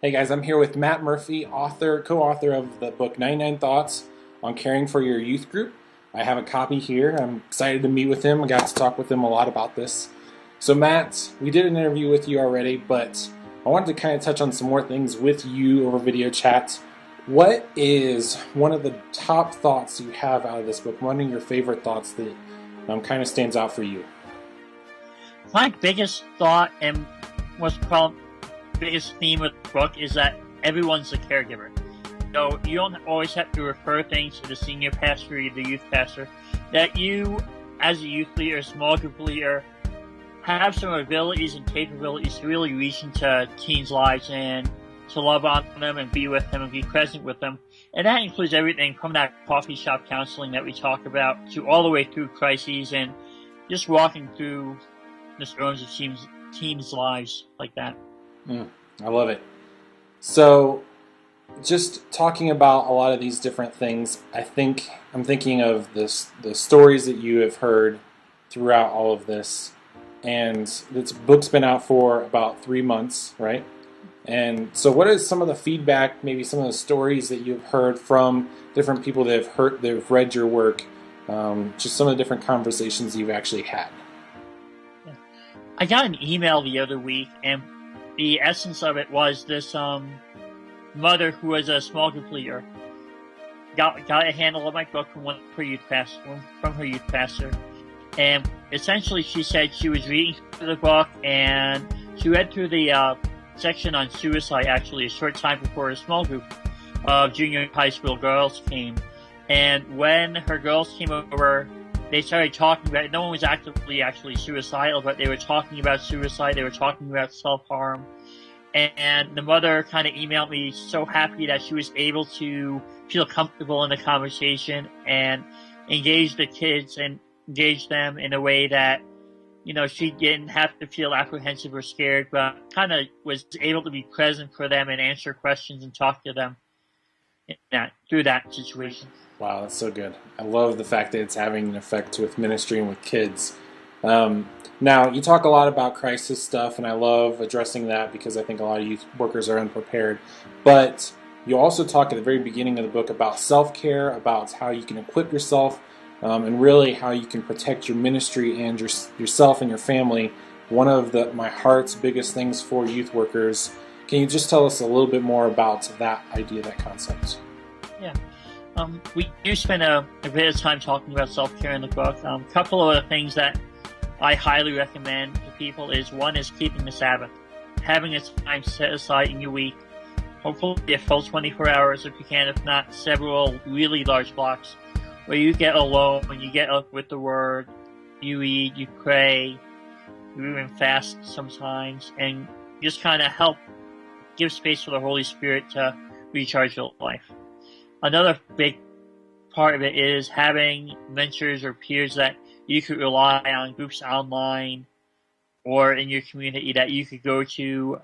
Hey guys, I'm here with Matt Murphy, co-author of the book 99 Thoughts on Caring for Your Youth Group. I have a copy here. I'm excited to meet with him. I got to talk with him a lot about this. So Matt, we did an interview with you already, but I wanted to kind of touch on some more things with you over video chat. What is one of the top thoughts you have out of this book? One of your favorite thoughts that kind of stands out for you? My biggest thought and what's called biggest theme of the book is that everyone's a caregiver. So you don't always have to refer things to the senior pastor or the youth pastor. That you, as a youth leader, a small group leader, have some abilities and capabilities to really reach into teens' lives and to love on them and be with them and be present with them. And that includes everything from that coffee shop counseling that we talk about to all the way through crises and just walking through the storms of teens' lives like that. I love it. So, just talking about a lot of these different things, I'm thinking of the stories that you have heard throughout all of this, and this book's been out for about 3 months, right? And so, what is some of the feedback, maybe some of the stories that you've heard from different people that have read your work, just some of the different conversations you've actually had? I got an email the other week, and the essence of it was this mother who was a small group leader got a handle of my book from her youth pastor, and essentially she said she was reading through the book and she read through the section on suicide actually a short time before a small group of junior high school girls came, and when her girls came over, they started talking about it. No one was actively actually suicidal, but they were talking about suicide. They were talking about self-harm. And the mother kind of emailed me so happy that she was able to feel comfortable in the conversation and engage the kids and engage them in a way that, she didn't have to feel apprehensive or scared, but kind of was able to be present for them and answer questions and talk to them through that situation. Wow, that's so good. I love the fact that it's having an effect with ministry and with kids. Now, you talk a lot about crisis stuff, and I love addressing that because I think a lot of youth workers are unprepared. But you also talk at the very beginning of the book about self-care, about how you can equip yourself, and really how you can protect your ministry and yourself and your family. One of my heart's biggest things for youth workers. Can you just tell us a little bit more about that idea, that concept? Yeah. We do spend a bit of time talking about self-care in the book. A couple of the things that I highly recommend to people is, one is keeping the Sabbath. Having a time set aside in your week, hopefully a full 24 hours if you can, if not several really large blocks, where you get alone, when you get up with the Word, you read, you pray, you even fast sometimes, and just kind of help give space for the Holy Spirit to recharge your life. Another big part of it is having mentors or peers that you could rely on, groups online or in your community that you could go to,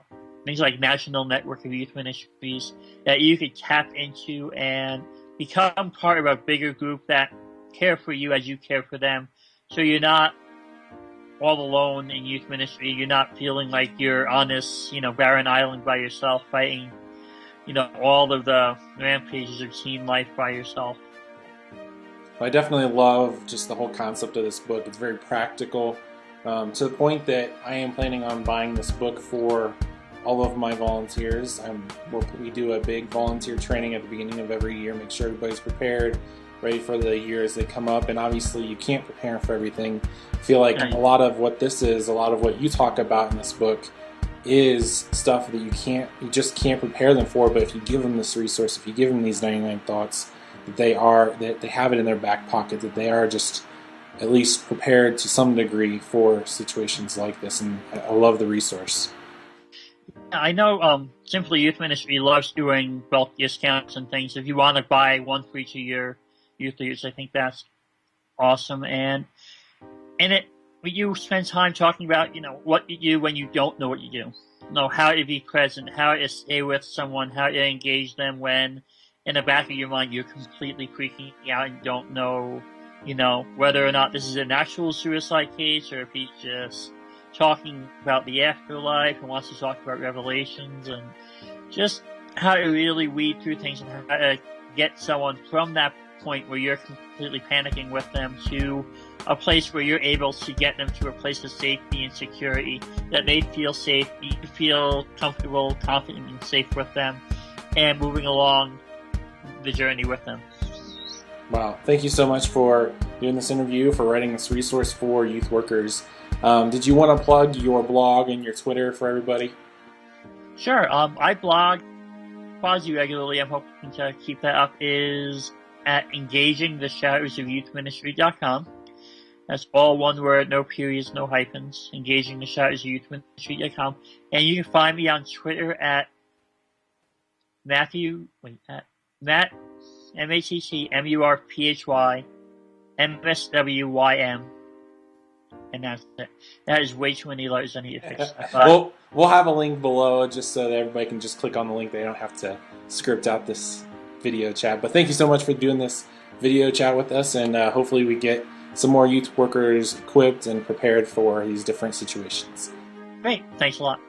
things like National Network of Youth Ministries that you could tap into and become part of a bigger group that care for you as you care for them. So you're not all alone in youth ministry. You're not feeling like you're on this, barren island by yourself fighting all of the rampages of teen life by yourself. I definitely love just the whole concept of this book. It's very practical, to the point that I am planning on buying this book for all of my volunteers. We do a big volunteer training at the beginning of every year, make sure everybody's prepared, ready for the year as they come up, and obviously you can't prepare for everything. I feel like a lot of what this is, a lot of what you talk about in this book is stuff that you just can't prepare them for, but if you give them this resource, if you give them these 99 thoughts, that they have it in their back pocket, that they are just at least prepared to some degree for situations like this, and I love the resource. I know Simply Youth Ministry loves doing bulk discounts and things. If you want to buy one for each of your youth leaders, I think that's awesome. And you spend time talking about, what you do when you don't know what you do. How to be present, how to stay with someone, how to engage them when in the back of your mind you're completely freaking out and don't know, whether or not this is an actual suicide case or if he's just talking about the afterlife and wants to talk about revelations. And just how to really weed through things and how to get someone from that point where you're completely panicking with them to a place where you're able to get them to a place of safety and security, that they feel safe, you feel comfortable, confident, and safe with them, and moving along the journey with them. Wow. Thank you so much for doing this interview, for writing this resource for youth workers. Did you want to plug your blog and your Twitter for everybody? Sure. I blog quasi regularly. I'm hoping to keep that up. Is at engagingtheshadowsofyouthministry.com. That's all one word, no periods, no hyphens. Engagingtheshadowsofyouthministry.com. And you can find me on Twitter at Matt, MATTMURPHY, MSWYM. And that's it. That is way too many letters I need to fix. We'll have a link below just so that everybody can just click on the link. They don't have to script out this video chat. But thank you so much for doing this video chat with us, and hopefully we get some more youth workers equipped and prepared for these different situations. Great. Thanks a lot.